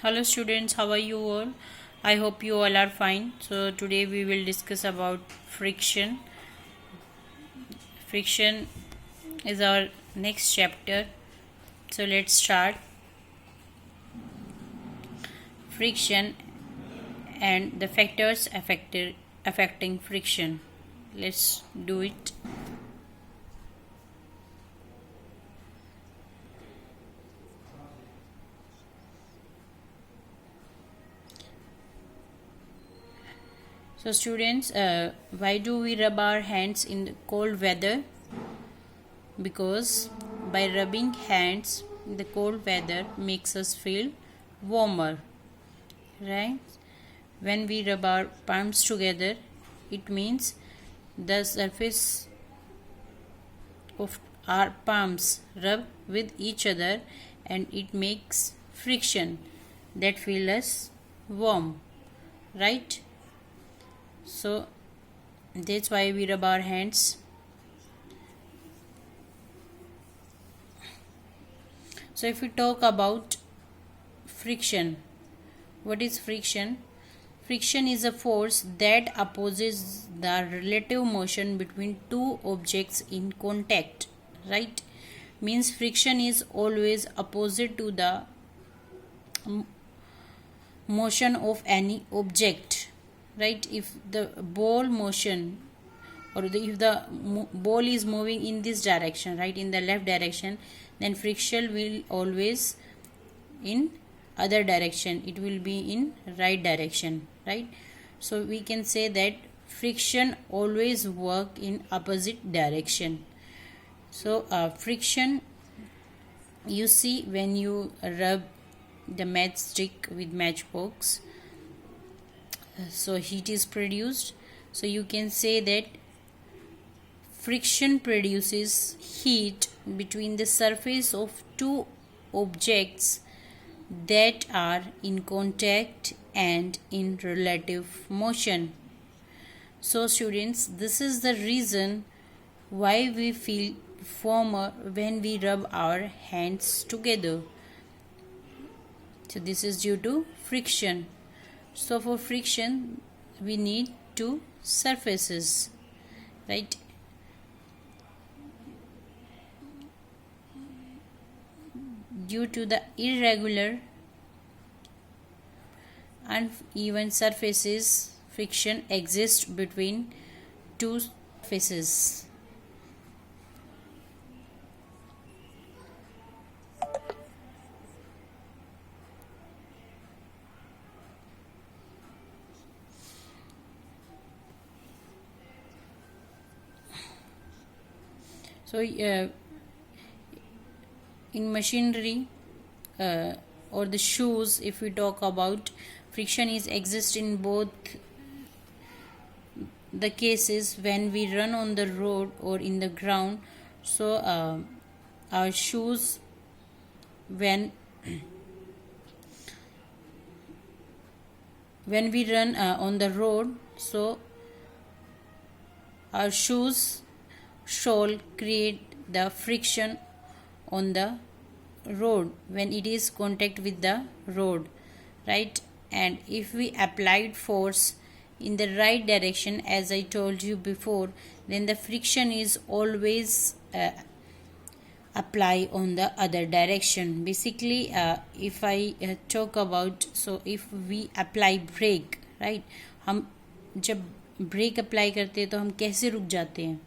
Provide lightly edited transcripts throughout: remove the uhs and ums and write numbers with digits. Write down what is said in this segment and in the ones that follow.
Hello students, how are you all? I hope you all are fine. So today we will discuss about friction. Friction is our next chapter. So let's start. Friction and the factors affecting friction. Let's do it. So students, why do we rub our hands in cold weather? Because by rubbing hands in the cold weather makes us feel warmer, right? When we rub our palms together, it means the surface of our palms rub with each other and it makes friction that feels us warm, right? So that's why we rub our hands. So if we talk about friction, what is friction? Friction is a force that opposes the relative motion between two objects in contact, right? Means friction is always opposite to the motion of any object, right? If the ball motion if the ball is moving in this direction, right, in the left direction, then friction will always in other direction, it will be in right direction, right? So we can say that friction always work in opposite direction. So friction, you see when you rub the matchstick with matchbox, so heat is produced. So you can say that friction produces heat between the surface of two objects that are in contact and in relative motion. So students, this is the reason why we feel warmer when we rub our hands together. So this is due to friction. So for friction we need two surfaces, right? Due to the irregular uneven surfaces, friction exists between two surfaces. So in machinery or the shoes, if we talk about, friction is exist in both the cases when we run on the road or in the ground. So our shoes, when we run on the road, so our shoes shall create the friction on the road when it is contact with the road, right? And if we applied force in the right direction, as I told you before, then the friction is always apply on the other direction. Basically if I talk about, so if we apply brake, right, हम जब break apply करते हैं तो हम कैसे रुक जाते हैं,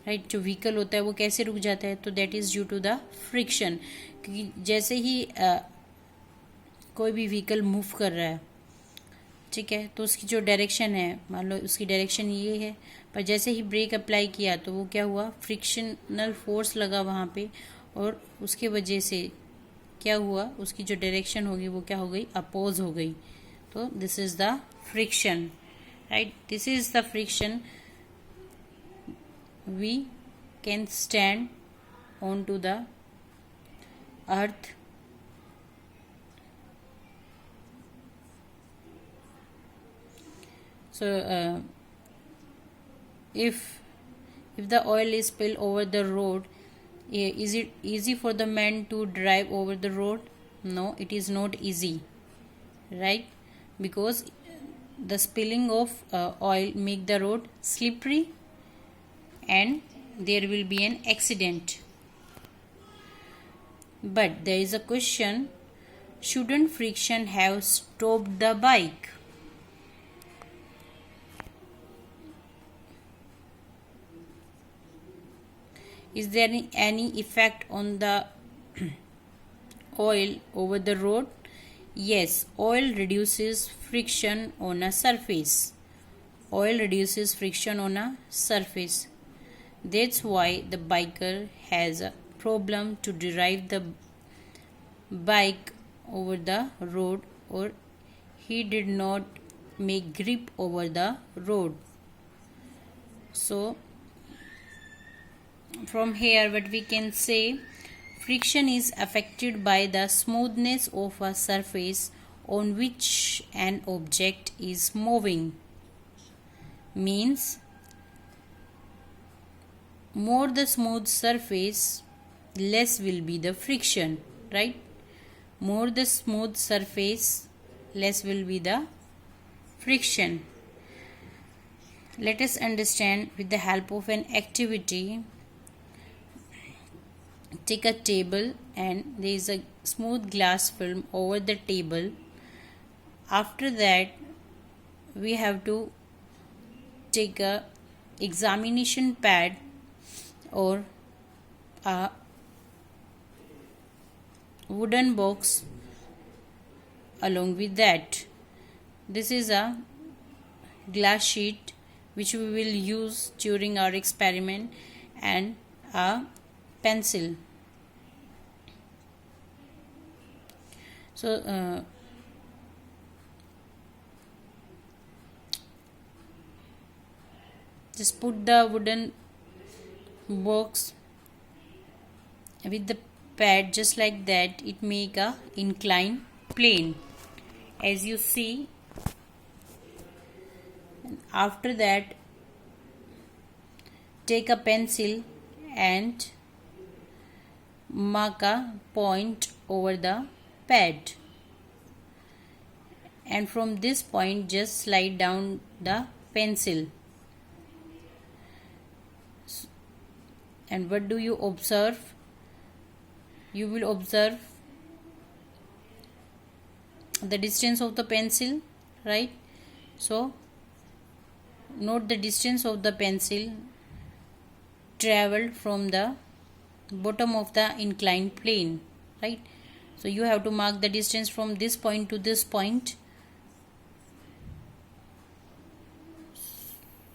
राइट? जो व्हीकल होता है वो कैसे रुक जाता है? तो that is due to the friction. क्योंकि जैसे ही कोई भी व्हीकल मूव कर रहा है, ठीक है, तो उसकी जो डायरेक्शन है, मान लो उसकी डायरेक्शन ये है, पर जैसे ही ब्रेक अप्लाई किया तो वो क्या हुआ, फ्रिक्शनल फोर्स लगा वहाँ पे, और उसके वजह से क्या हुआ, उसकी जो डायरेक्शन होगी वो क्या हो गई, अपोज हो गई. तो this is the friction, right? This is the friction we can stand onto the earth. So if the oil is spilled over the road, is it easy for the man to drive over the road? No, it is not easy, right? Because the spilling of oil make the road slippery and there will be an accident. But there is a question, shouldn't friction have stopped the bike? Is there any effect on the oil over the road? Yes, oil reduces friction on a surface. Oil reduces friction on a surface. That's why the biker has a problem to drive the bike over the road, or he did not make grip over the road. So from here what we can say, friction is affected by the smoothness of a surface on which an object is moving. Means more the smooth surface, less will be the friction, right? More the smooth surface, less will be the friction. Let us understand with the help of an activity. Take a table and there is a smooth glass film over the table. After that, we have to take a examination pad or a wooden box along with that. This is a glass sheet which we will use during our experiment, and a pencil. So just put the wooden box with the pad just like that. It make a inclined plane, as you see. After that, take a pencil and mark a point over the pad, and from this point just slide down the pencil. And what do you observe? You will observe the distance of the pencil, right? So note the distance of the pencil traveled from the bottom of the inclined plane, right? So you have to mark the distance from this point to this point.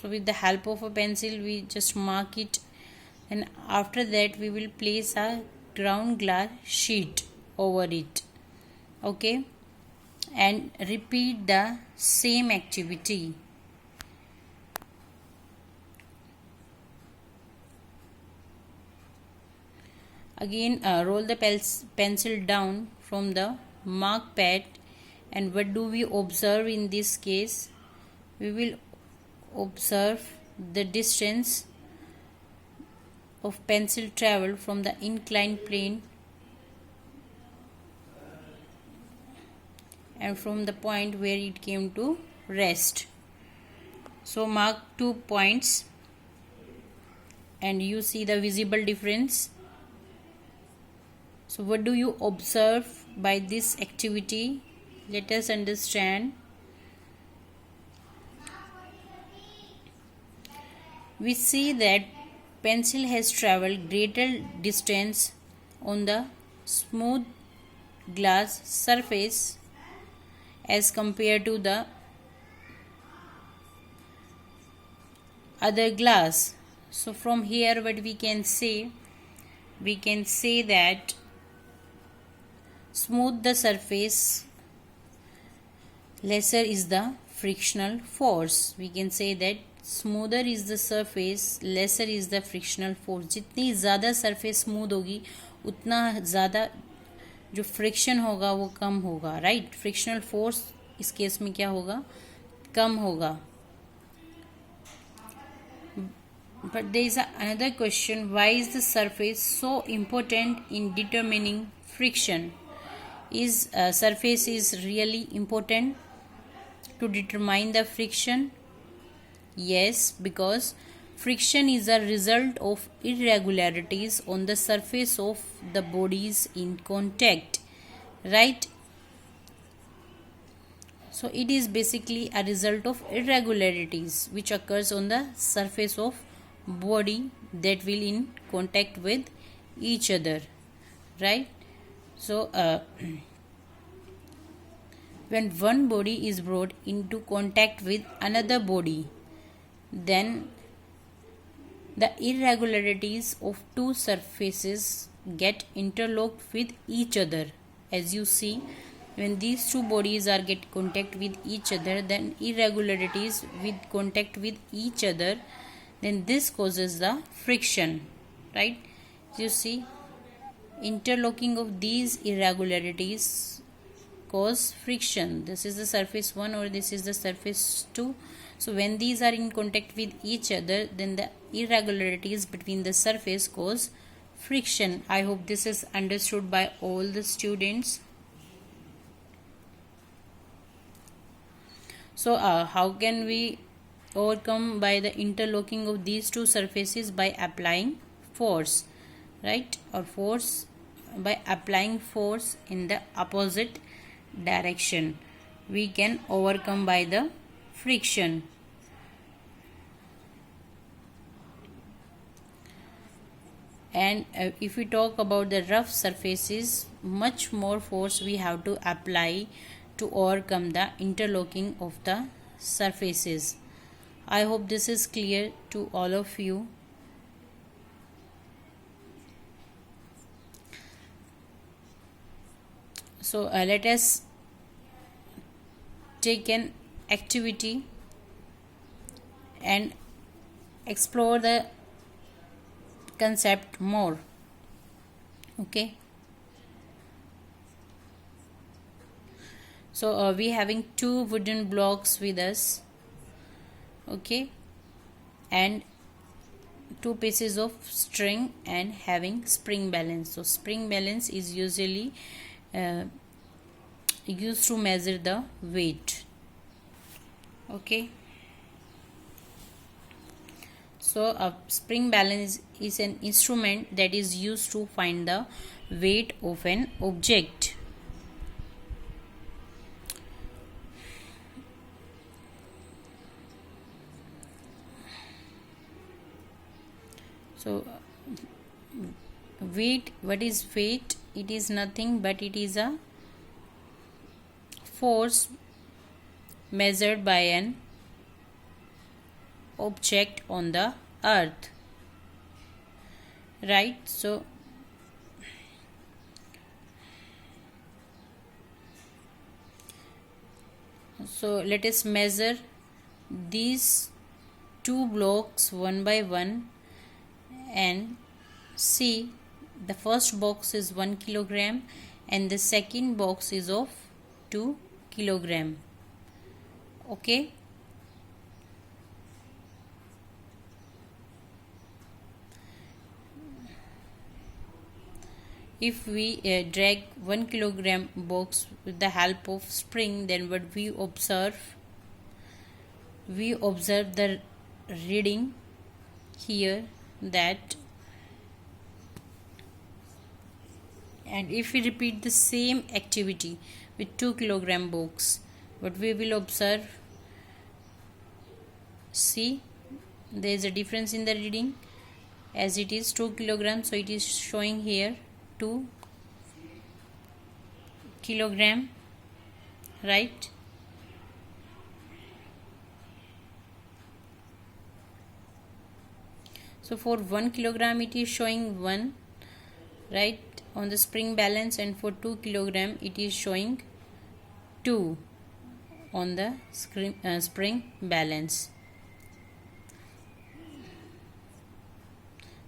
So with the help of a pencil we just mark it, and after that we will place a ground glass sheet over it, okay, and repeat the same activity. Again roll the pencil down from the mark pad, and what do we observe in this case? We will observe the distance of pencil travel from the inclined plane and from the point where it came to rest. So mark 2 points and you see the visible difference. So what do you observe by this activity? Let us understand. We see that pencil has traveled greater distance on the smooth glass surface as compared to the other glass. So from here what we can say? We can say that smooth the surface, lesser is the frictional force. We can say that smoother is the surface, lesser is the frictional force. जितनी ज़्यादा surface smooth होगी उतना ज़्यादा जो friction होगा वो कम होगा, right? Frictional force इस केस में क्या होगा? कम होगा. But there is another question, why is the surface so important in determining friction? Is surface is really important to determine the friction? Yes, because friction is a result of irregularities on the surface of the bodies in contact, right? So it is basically a result of irregularities which occurs on the surface of body that will in contact with each other, right? So when one body is brought into contact with another body, then the irregularities of two surfaces get interlocked with each other. As you see, when these two bodies are get contact with each other, then irregularities with contact with each other, then this causes the friction, right? You see, interlocking of these irregularities cause friction. This is the surface 1 or this is the surface 2. So when these are in contact with each other, then the irregularities between the surface cause friction. I hope this is understood by all the students. So how can we overcome by the interlocking of these two surfaces? By applying force, right? Or force, by applying force in the opposite direction, we can overcome by the friction. And if we talk about the rough surfaces, much more force we have to apply to overcome the interlocking of the surfaces. I hope this is clear to all of you. So let us take an activity and explore the concept more. Okay. So we having two wooden blocks with us. Okay. And two pieces of string and having spring balance. So spring balance is usually used to measure the weight. Okay. So a spring balance is an instrument that is used to find the weight of an object. So weight, what is weight? It is nothing but it is a force measured by an object on the earth, right? So let us measure these two blocks one by one and see. The first box is 1 kilogram and the second box is of 2 kilogram. Okay. If we drag 1 kilogram box with the help of spring, then what we observe the reading here, that, and if we repeat the same activity with 2 kilogram box, what we will observe, see, there is a difference in the reading. As it is 2 kilograms, so it is showing here 2 kilogram, right? So for 1 kilogram it is showing 1, right, on the spring balance, and for 2 kilogram it is showing 2 on the spring balance.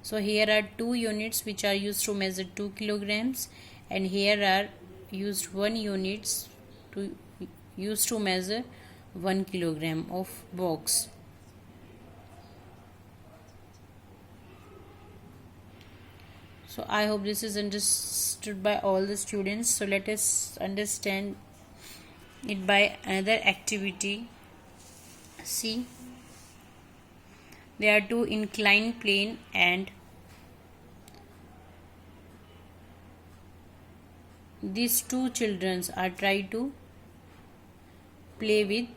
So here are 2 units which are used to measure 2 kilograms, and here are used 1 units to measure 1 kilogram of box. So I hope this is understood by all the students. So let us understand it by another activity. See, there are two inclined plane and these two children are trying to play with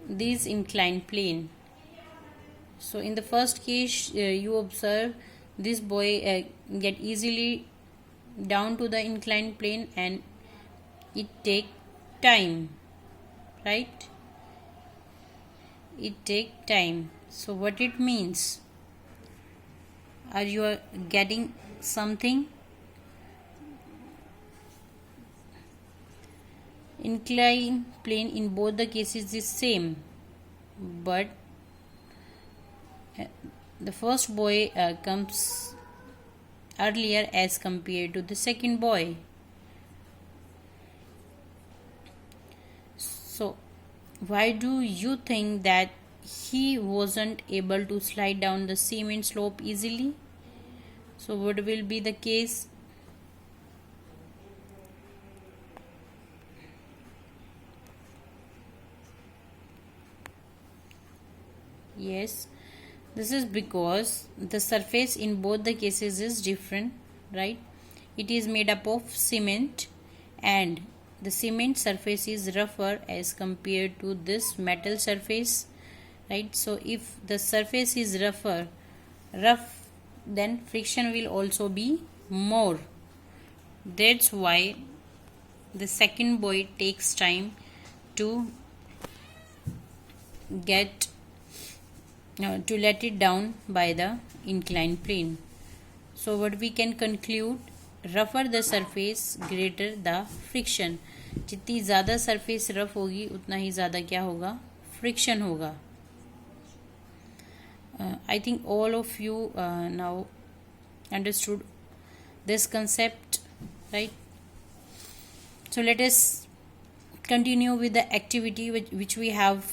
this inclined plane. So in the first case, you observe this boy get easily down to the inclined plane and it take time, right? It take time. So what it means? Are you getting something? Inclined plane in both the cases is same, but the first boy comes earlier as compared to the second boy. So why do you think that he wasn't able to slide down the cement slope easily? So what will be the case? Yes, this is because the surface in both the cases is different, right? It is made up of cement and the cement surface is rougher as compared to this metal surface, right? So if the surface is rough, then friction will also be more. That's why the second boy takes time to get to let it down by the inclined plane. So what we can conclude, rougher the surface greater the friction. जितनी ज़्यादा surface rough होगी उतना ही ज़्यादा क्या होगा, friction होगा. I think all of you now understood this concept, right? So let us continue with the activity which we have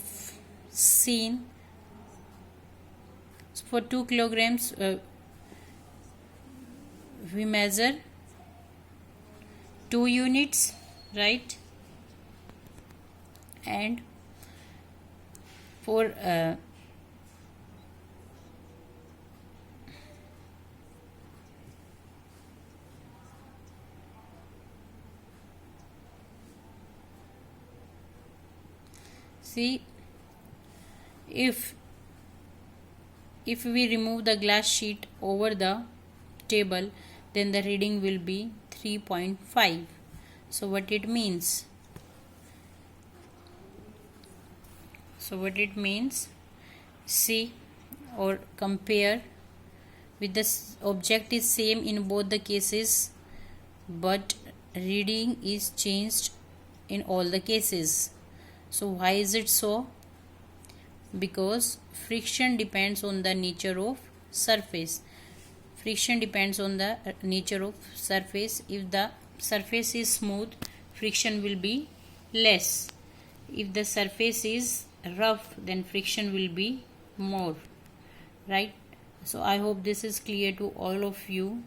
seen. So for 2 kilograms we measure 2 units, right? And for see, if we remove the glass sheet over the table, then the reading will be 3.5. So what it means? See or compare with this object is same in both the cases, but reading is changed in all the cases. So why is it so? Because friction depends on the nature of surface. Friction depends on the nature of surface. If the surface is smooth, friction will be less. If the surface is rough, then friction will be more, right? So I hope this is clear to all of you.